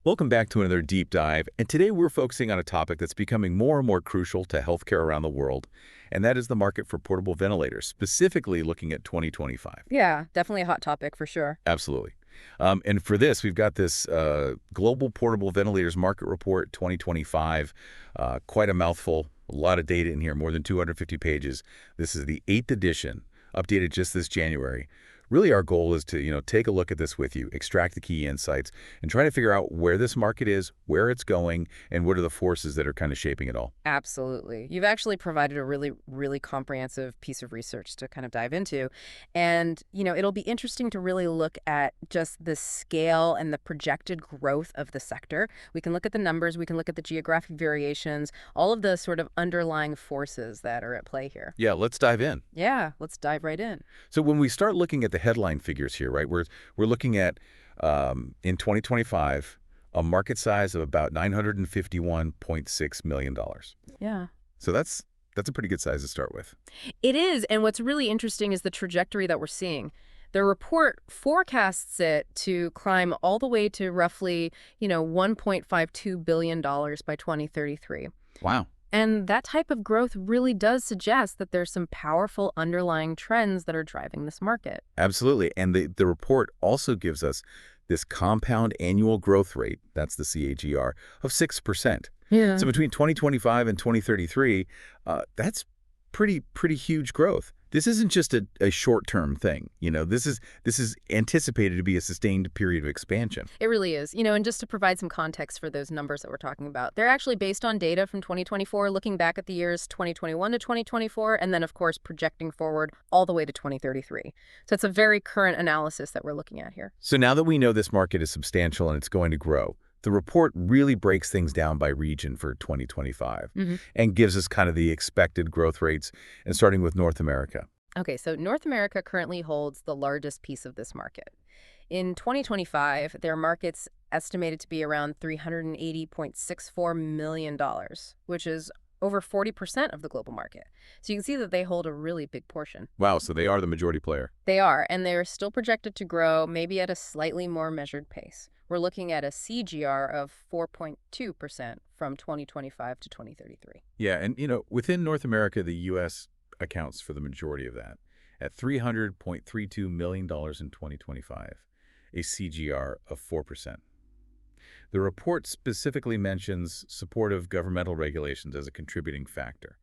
Welcome back to another deep dive, and today we're focusing on a topic that's becoming more and more crucial to healthcare around the world, and that is the market for portable ventilators, specifically looking at 2025. Yeah, definitely a hot topic for sure. Absolutely. And for this, we've got this Global Portable Ventilators Market Report 2025, quite a mouthful, a lot of data in here, more than 250 pages. This is the 8th edition, updated just this January. Really, our goal is to, take a look at this with you, extract the key insights, and try to figure out where this market is, where it's going, and what are the forces that are kind of shaping it all. Absolutely. You've actually provided a really comprehensive piece of research to kind of dive into. And, it'll be interesting to really look at just the scale and the projected growth of the sector. We can look at the numbers, we can look at the geographic variations, all of the sort of underlying forces that are at play here. Yeah, let's dive in. Yeah, let's dive right in. So when we start looking at the headline figures here, right, we're looking at, in 2025, a market size of about $951.6 million. Yeah. So that's a pretty good size to start with. It is, and what's really interesting is the trajectory that we're seeing. The report forecasts it to climb all the way to roughly, $1.52 billion by 2033. Wow. And that type of growth really does suggest that there's some powerful underlying trends that are driving this market. Absolutely. And the report also gives us this compound annual growth rate, that's the CAGR, of 6%. Yeah. So between 2025 and 2033, that's pretty huge growth. This isn't just a short-term thing. This is anticipated to be a sustained period of expansion. It really is. And just to provide some context for those numbers that we're talking about, they're actually based on data from 2024, looking back at the years 2021 to 2024, and then, of course, projecting forward all the way to 2033. So it's a very current analysis that we're looking at here. So now that we know this market is substantial and it's going to grow, the report really breaks things down by region for 2025 and gives us kind of the expected growth rates, and starting with North America. Okay, so North America currently holds the largest piece of this market. In 2025, their market's estimated to be around $380.64 million, which is over 40% of the global market. So you can see that they hold a really big portion. Wow, so they are the majority player. They are, and they're still projected to grow maybe at a slightly more measured pace. We're looking at a CAGR of 4.2% from 2025 to 2033. Yeah, and within North America, the U.S. accounts for the majority of that, at $300.32 million in 2025, a CAGR of 4%. The report specifically mentions supportive governmental regulations as a contributing factor.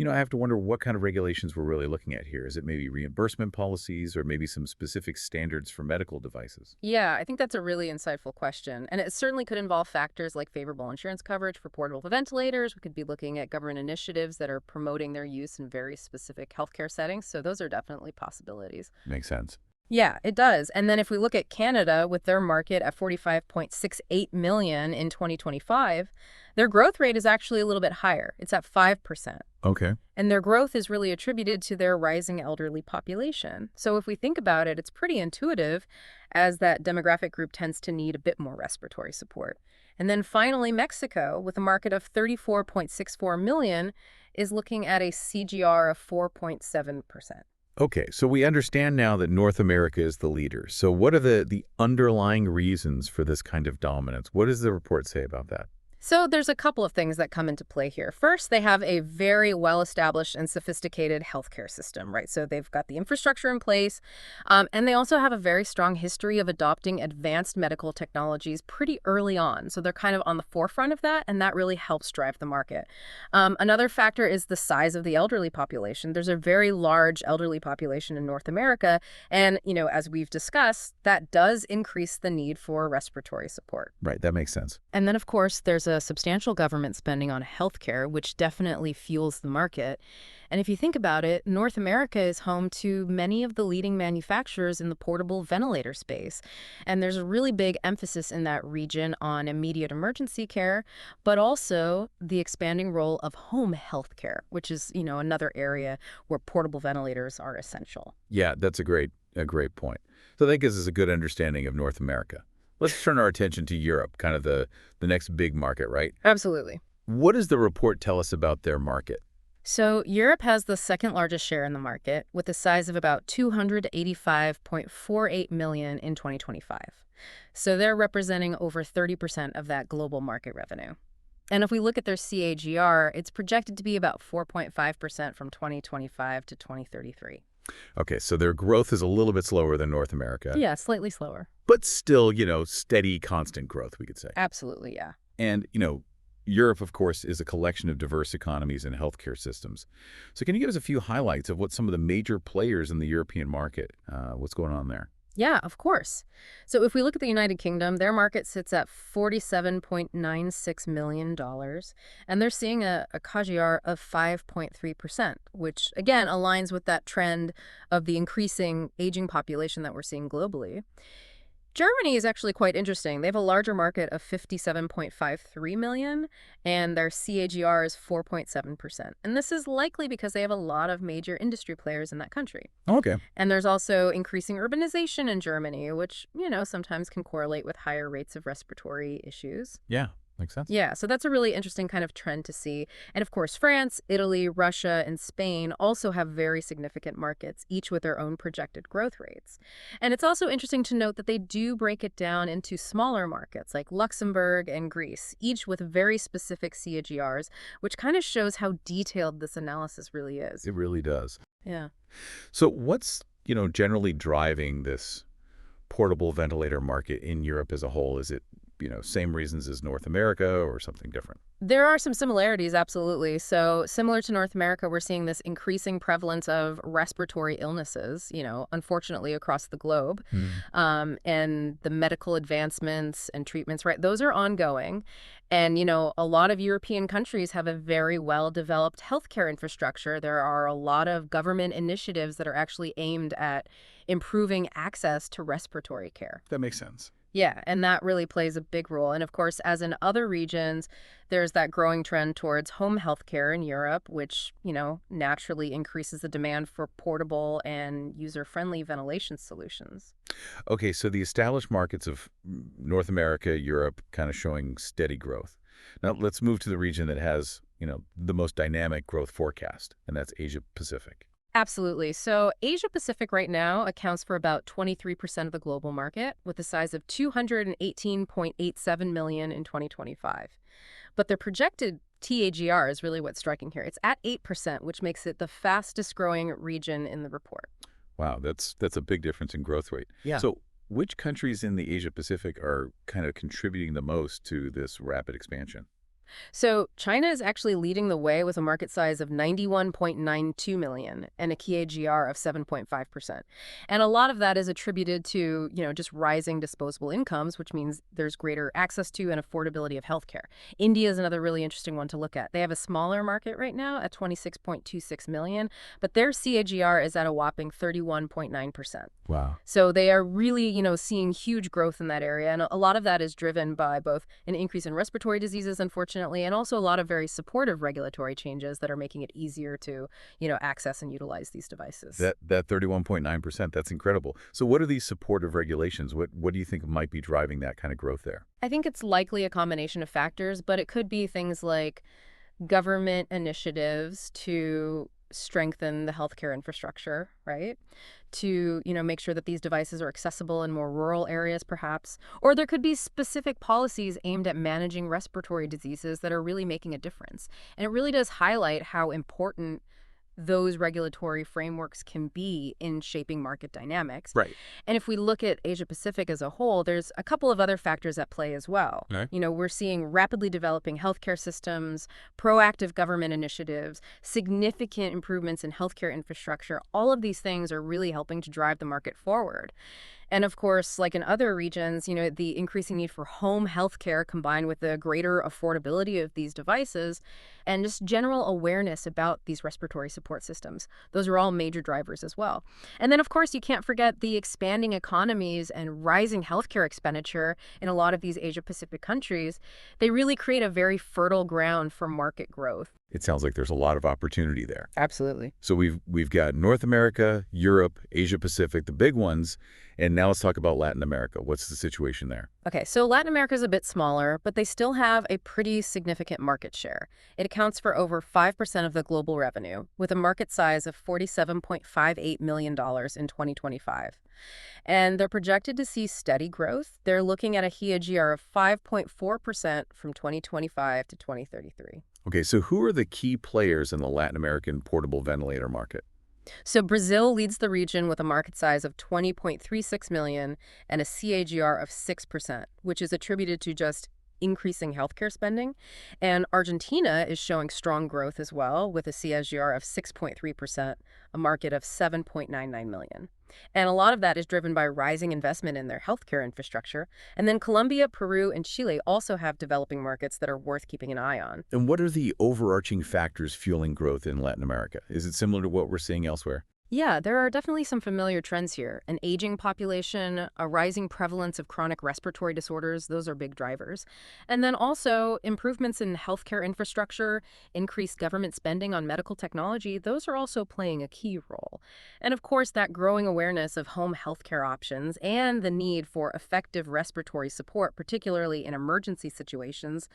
I have to wonder what kind of regulations we're really looking at here. Is it maybe reimbursement policies or maybe some specific standards for medical devices? Yeah, I think that's a really insightful question. And it certainly could involve factors like favorable insurance coverage for portable ventilators. We could be looking at government initiatives that are promoting their use in very specific healthcare settings. So those are definitely possibilities. Makes sense. Yeah, it does. And then if we look at Canada with their market at 45.68 million in 2025, their growth rate is actually a little bit higher. It's at 5%. Okay. And their growth is really attributed to their rising elderly population. So if we think about it, it's pretty intuitive, as that demographic group tends to need a bit more respiratory support. And then finally, Mexico, with a market of 34.64 million, is looking at a CGR of 4.7%. Okay, so we understand now that North America is the leader. So what are the underlying reasons for this kind of dominance? What does the report say about that? So there's a couple of things that come into play here. First, they have a very well-established and sophisticated healthcare system, right? So they've got the infrastructure in place, and they also have a very strong history of adopting advanced medical technologies pretty early on. So they're kind of on the forefront of that, and that really helps drive the market. Another factor is the size of the elderly population. There's a very large elderly population in North America, and, as we've discussed, that does increase the need for respiratory support. Right, that makes sense. And then, of course, there's a substantial government spending on healthcare, which definitely fuels the market. And if you think about it, North America is home to many of the leading manufacturers in the portable ventilator space. And there's a really big emphasis in that region on immediate emergency care, but also the expanding role of home healthcare, which is, another area where portable ventilators are essential. Yeah, that's a great point. So that gives us a good understanding of North America. Let's turn our attention to Europe, kind of the next big market, right? Absolutely. What does the report tell us about their market? So Europe has the second largest share in the market, with a size of about 285.48 million in 2025. So they're representing over 30% of that global market revenue. And if we look at their CAGR, it's projected to be about 4.5% from 2025 to 2033. Okay, so their growth is a little bit slower than North America, Yeah, slightly slower. but still, steady, constant growth, we could say. Absolutely, yeah. And, Europe, of course, is a collection of diverse economies and healthcare systems. So can you give us a few highlights of what some of the major players in the European market, what's going on there? Yeah, of course. So if we look at the United Kingdom, their market sits at $47.96 million, dollars, and they're seeing a CAGR of 5.3%, which again aligns with that trend of the increasing aging population that we're seeing globally. Germany is actually quite interesting. They have a larger market of 57.53 million, and their CAGR is 4.7%. And this is likely because they have a lot of major industry players in that country. Okay. And there's also increasing urbanization in Germany, which, sometimes can correlate with higher rates of respiratory issues. Yeah, makes sense. Yeah, so that's a really interesting kind of trend to see. And of course, France, Italy, Russia, and Spain also have very significant markets, each with their own projected growth rates. And it's also interesting to note that they do break it down into smaller markets like Luxembourg and Greece, each with very specific CAGRs, which kind of shows how detailed this analysis really is. It really does. Yeah. So what's, generally driving this portable ventilator market in Europe as a whole? Is it, same reasons as North America or something different? There are some similarities, absolutely. So, similar to North America, we're seeing this increasing prevalence of respiratory illnesses, unfortunately across the globe. Hmm. And the medical advancements and treatments, right? Those are ongoing. And, a lot of European countries have a very well-developed healthcare infrastructure. There are a lot of government initiatives that are actually aimed at improving access to respiratory care. That makes sense. Yeah, and that really plays a big role. And of course, as in other regions, there's that growing trend towards home health care in Europe, which, naturally increases the demand for portable and user-friendly ventilation solutions. Okay, so the established markets of North America, Europe, kind of showing steady growth. Now let's move to the region that has, the most dynamic growth forecast, and that's Asia Pacific. Absolutely. So Asia Pacific right now accounts for about 23% of the global market, with a size of 218.87 million in 2025. But their projected TAGR is really what's striking here. It's at 8%, which makes it the fastest growing region in the report. Wow, that's a big difference in growth rate. Yeah. So which countries in the Asia Pacific are kind of contributing the most to this rapid expansion? So China is actually leading the way with a market size of 91.92 million and a CAGR of 7.5%. And a lot of that is attributed to, just rising disposable incomes, which means there's greater access to and affordability of healthcare. India is another really interesting one to look at. They have a smaller market right now at 26.26 million, but their CAGR is at a whopping 31.9%. Wow. So they are really, seeing huge growth in that area. And a lot of that is driven by both an increase in respiratory diseases, unfortunately, and also a lot of very supportive regulatory changes that are making it easier to, access and utilize these devices. That 31.9%, that's incredible. So what are these supportive regulations? What do you think might be driving that kind of growth there? I think it's likely a combination of factors, but it could be things like government initiatives to strengthen the healthcare infrastructure, right? To, make sure that these devices are accessible in more rural areas, perhaps. Or there could be specific policies aimed at managing respiratory diseases that are really making a difference. And it really does highlight how important those regulatory frameworks can be in shaping market dynamics. Right. And if we look at Asia Pacific as a whole, there's a couple of other factors at play as well. Okay. We're seeing rapidly developing healthcare systems, proactive government initiatives, significant improvements in healthcare infrastructure. All of these things are really helping to drive the market forward. And of course, like in other regions, the increasing need for home health care combined with the greater affordability of these devices and just general awareness about these respiratory support systems. Those are all major drivers as well. And then, of course, you can't forget the expanding economies and rising healthcare expenditure in a lot of these Asia Pacific countries. They really create a very fertile ground for market growth. It sounds like there's a lot of opportunity there. Absolutely. So we've got North America, Europe, Asia Pacific, the big ones, and now let's talk about Latin America. What's the situation there? Okay, so Latin America is a bit smaller, but they still have a pretty significant market share. It accounts for over 5% of the global revenue, with a market size of $47.58 million in 2025. And they're projected to see steady growth. They're looking at a CAGR of 5.4% from 2025 to 2033. Okay, so who are the key players in the Latin American portable ventilator market? So Brazil leads the region with a market size of 20.36 million and a CAGR of 6%, which is attributed to just increasing healthcare spending. And Argentina is showing strong growth as well with a CAGR of 6.3%, a market of 7.99 million. And a lot of that is driven by rising investment in their healthcare infrastructure. And then Colombia, Peru, and Chile also have developing markets that are worth keeping an eye on. And what are the overarching factors fueling growth in Latin America? Is it similar to what we're seeing elsewhere? Yeah, there are definitely some familiar trends here. An aging population, a rising prevalence of chronic respiratory disorders, those are big drivers. And then also improvements in healthcare infrastructure, increased government spending on medical technology, those are also playing a key role. And of course, that growing awareness of home healthcare options and the need for effective respiratory support, particularly in emergency situations,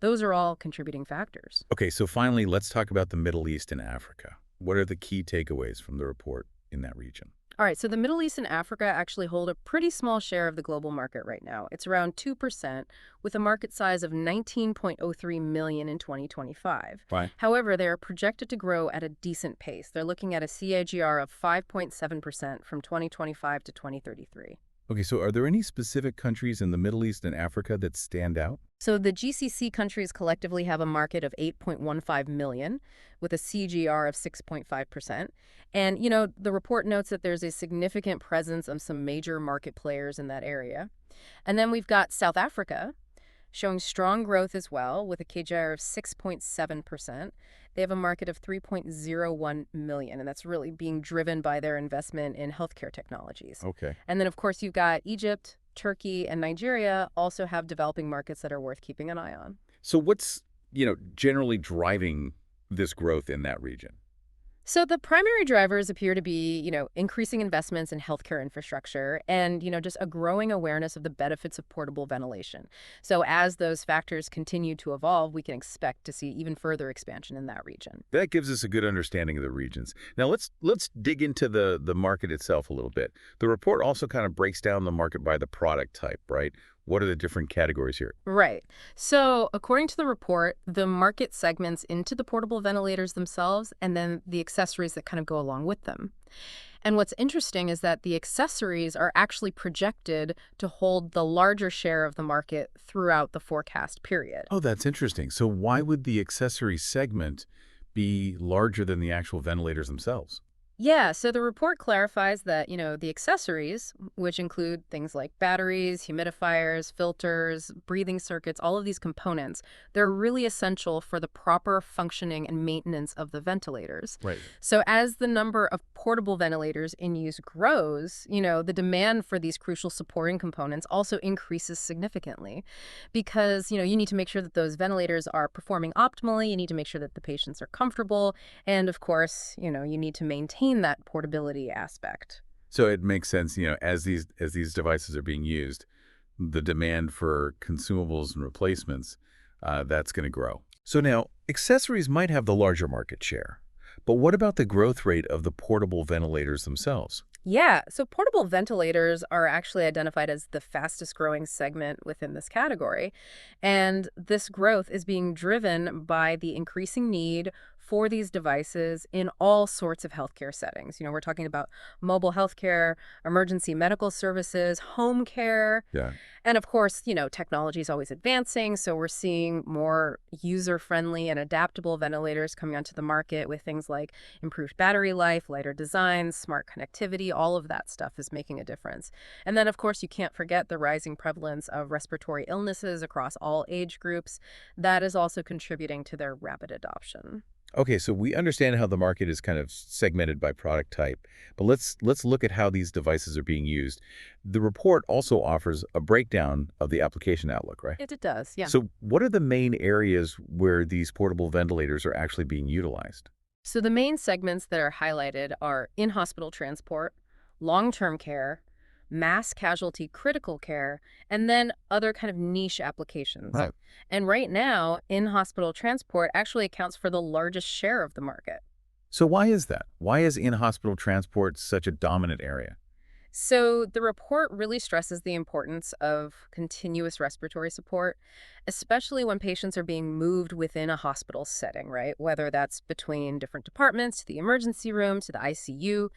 those are all contributing factors. Okay, so finally, let's talk about the Middle East and Africa. What are the key takeaways from the report in that region? All right, so the Middle East and Africa actually hold a pretty small share of the global market right now. It's around 2%, with a market size of 19.03 million in 2025. Why? However, they are projected to grow at a decent pace. They're looking at a CAGR of 5.7% from 2025 to 2033. Okay, so are there any specific countries in the Middle East and Africa that stand out? So the GCC countries collectively have a market of 8.15 million with a CGR of 6.5%. And, the report notes that there's a significant presence of some major market players in that area. And then we've got South Africa showing strong growth as well with a CAGR of 6.7%. They have a market of 3.01 million, and that's really being driven by their investment in healthcare technologies. Okay. And then, of course, you've got Egypt, Turkey, and Nigeria also have developing markets that are worth keeping an eye on. So what's, generally driving this growth in that region? So the primary drivers appear to be, increasing investments in healthcare infrastructure and, just a growing awareness of the benefits of portable ventilation. So as those factors continue to evolve, we can expect to see even further expansion in that region. That gives us a good understanding of the regions. Now let's dig into the market itself a little bit. The report also kind of breaks down the market by the product type, right? What are the different categories here? Right. So, according to the report, the market segments into the portable ventilators themselves and then the accessories that kind of go along with them. And what's interesting is that the accessories are actually projected to hold the larger share of the market throughout the forecast period. Oh, that's interesting. So why would the accessory segment be larger than the actual ventilators themselves? Yeah, so the report clarifies that, the accessories, which include things like batteries, humidifiers, filters, breathing circuits, all of these components, they're really essential for the proper functioning and maintenance of the ventilators. Right. So as the number of portable ventilators in use grows, the demand for these crucial supporting components also increases significantly because, you need to make sure that those ventilators are performing optimally, you need to make sure that the patients are comfortable, and of course, you need to maintain that portability aspect. So it makes sense, as these devices are being used, the demand for consumables and replacements, that's going to grow. So now, accessories might have the larger market share, but what about the growth rate of the portable ventilators themselves? Yeah, so portable ventilators are actually identified as the fastest growing segment within this category. And this growth is being driven by the increasing need for these devices in all sorts of healthcare settings. We're talking about mobile healthcare, emergency medical services, home care. Yeah. And of course, technology is always advancing, so we're seeing more user-friendly and adaptable ventilators coming onto the market with things like improved battery life, lighter designs, smart connectivity, all of that stuff is making a difference. And then, of course, you can't forget the rising prevalence of respiratory illnesses across all age groups. That is also contributing to their rapid adoption. Okay, so we understand how the market is kind of segmented by product type, but let's look at how these devices are being used. The report also offers a breakdown of the application outlook, right? It does, yeah. So what are the main areas where these portable ventilators are actually being utilized? So the main segments that are highlighted are in-hospital transport, long-term care, mass casualty critical care, and then other kind of niche applications. Right. And right now, in-hospital transport actually accounts for the largest share of the market. So why is that? Why is in-hospital transport such a dominant area? So the report really stresses the importance of continuous respiratory support, especially when patients are being moved within a hospital setting, right? Whether that's between different departments, to the emergency room, to the ICU.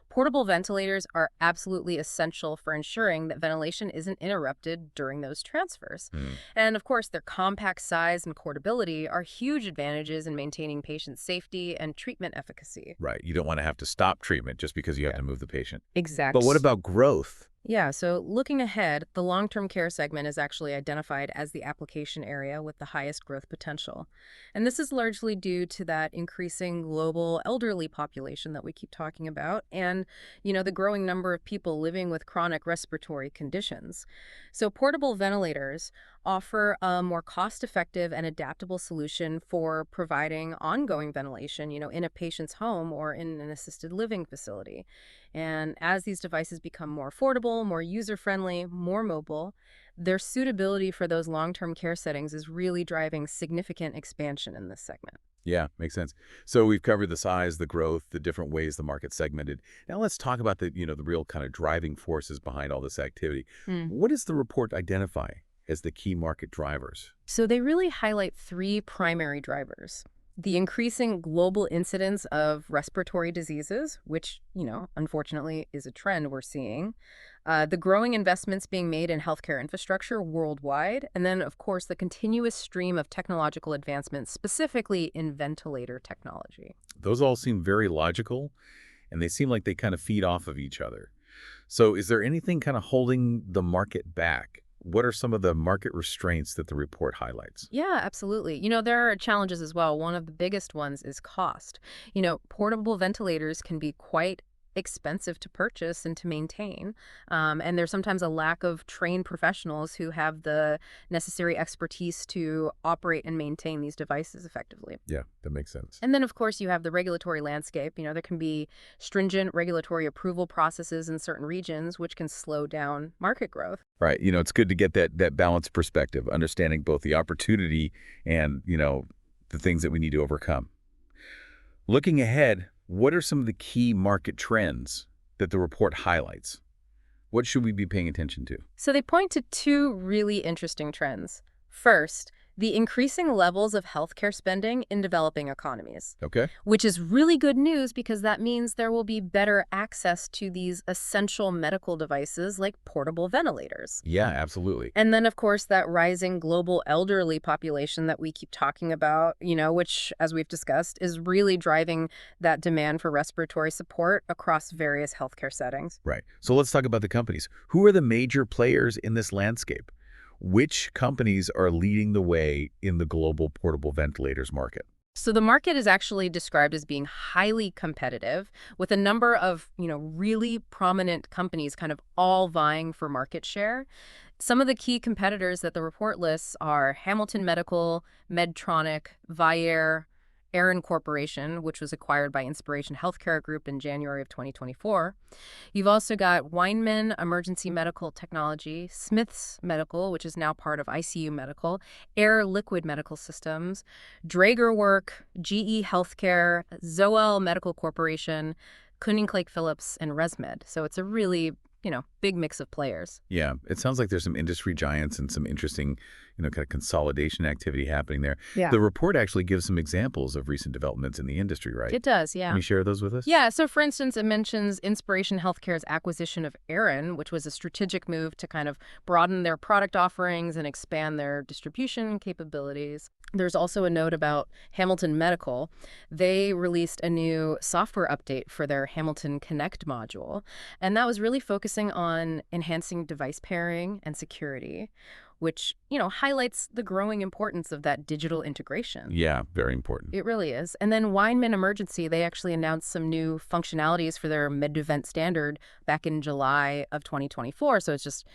Portable ventilators are absolutely essential for ensuring that ventilation isn't interrupted during those transfers. Hmm. And of course, their compact size and portability are huge advantages in maintaining patient safety and treatment efficacy. Right. You don't want to have to stop treatment just because you have Yeah. to move the patient. But what Exact. about growth? Yeah, so looking ahead, the long-term care segment is actually identified as the application area with the highest growth potential. And this is largely due to that increasing global elderly population that we keep talking about and, the growing number of people living with chronic respiratory conditions. So portable ventilators offer a more cost-effective and adaptable solution for providing ongoing ventilation, in a patient's home or in an assisted living facility. And as these devices become more affordable, more user-friendly, more mobile, their suitability for those long-term care settings is really driving significant expansion in this segment. Yeah, makes sense. So we've covered the size, the growth, the different ways the market's segmented. Now let's talk about the real kind of driving forces behind all this activity. What does the report identify as the key market drivers? So they really highlight three primary drivers. The increasing global incidence of respiratory diseases, which, unfortunately is a trend we're seeing. The growing investments being made in healthcare infrastructure worldwide. And then, of course, the continuous stream of technological advancements, specifically in ventilator technology. Those all seem very logical, and they seem like they kind of feed off of each other. So is there anything kind of holding the market back? What are some of the market restraints that the report highlights? Yeah, absolutely. There are challenges as well. One of the biggest ones is cost. Portable ventilators can be quite expensive to purchase and to maintain. And there's sometimes a lack of trained professionals who have the necessary expertise to operate and maintain these devices effectively. Yeah, that makes sense. And then, of course, you have the regulatory landscape. There can be stringent regulatory approval processes in certain regions, which can slow down market growth. Right. It's good to get that balanced perspective, understanding both the opportunity and, the things that we need to overcome. Looking ahead, what are some of the key market trends that the report highlights? What should we be paying attention to? So they point to two really interesting trends. First, the increasing levels of healthcare spending in developing economies, Okay. which is really good news because that means there will be better access to these essential medical devices like portable ventilators. Yeah, absolutely. And then, of course, that rising global elderly population that we keep talking about, which, as we've discussed, is really driving that demand for respiratory support across various healthcare settings. Right. So let's talk about the companies. Who are the major players in this landscape? Which companies are leading the way in the global portable ventilators market? So the market is actually described as being highly competitive with a number of, really prominent companies kind of all vying for market share. Some of the key competitors that the report lists are Hamilton Medical, Medtronic, Vyaire, Aran Corporation, which was acquired by Inspiration Healthcare Group in January of 2024. You've also got Weinmann Emergency Medical Technology, Smiths Medical, which is now part of ICU Medical, Air Liquid Medical Systems, Draeger Work, GE Healthcare, Zoel Medical Corporation, Kuning Phillips, and ResMed. So it's a really, big mix of players. Yeah, it sounds like there's some industry giants and some interesting, kind of consolidation activity happening there. Yeah. The report actually gives some examples of recent developments in the industry, right? It does, Can yeah. you share those with us? Yeah, so for instance, it mentions Inspiration Healthcare's acquisition of Aran, which was a strategic move to kind of broaden their product offerings and expand their distribution capabilities. There's also a note about Hamilton Medical. They released a new software update for their Hamilton Connect module, and that was really focusing on on enhancing device pairing and security, which, highlights the growing importance of that digital integration. Yeah, very important. It really is. And then Weinmann Emergency, they actually announced some new functionalities for their MedVent standard back in July of 2024. So it's just,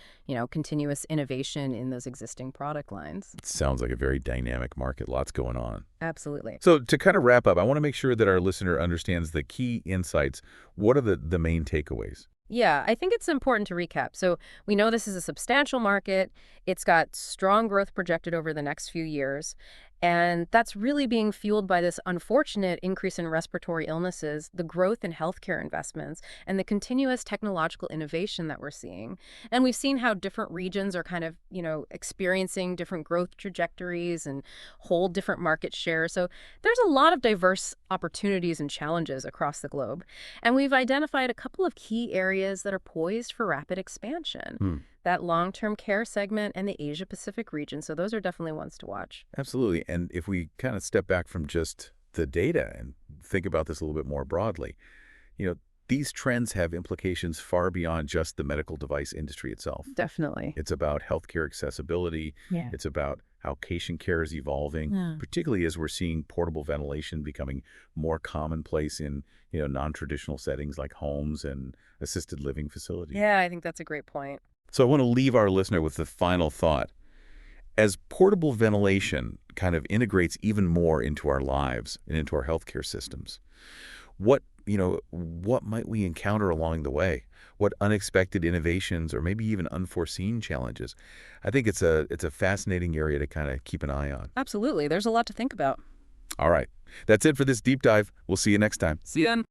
continuous innovation in those existing product lines. It sounds like a very dynamic market, lots going on. Absolutely. So to kind of wrap up, I want to make sure that our listener understands the key insights. What are the main takeaways? Yeah, I think it's important to recap. So we know this is a substantial market. It's got strong growth projected over the next few years. And that's really being fueled by this unfortunate increase in respiratory illnesses, the growth in healthcare investments, and the continuous technological innovation that we're seeing. And we've seen how different regions are kind of, experiencing different growth trajectories and hold different market shares. So there's a lot of diverse opportunities and challenges across the globe. And we've identified a couple of key areas that are poised for rapid expansion. That long-term care segment and the Asia-Pacific region. So those are definitely ones to watch. Absolutely. And if we kind of step back from just the data and think about this a little bit more broadly, these trends have implications far beyond just the medical device industry itself. Definitely. It's about healthcare accessibility. Yeah. It's about how patient care is evolving, particularly as we're seeing portable ventilation becoming more commonplace in, non-traditional settings like homes and assisted living facilities. Yeah, I think that's a great point. So I want to leave our listener with the final thought. As portable ventilation kind of integrates even more into our lives and into our healthcare systems, what might we encounter along the way? What unexpected innovations or maybe even unforeseen challenges? I think it's a fascinating area to kind of keep an eye on. Absolutely. There's a lot to think about. All right. That's it for this deep dive. We'll see you next time. See you then.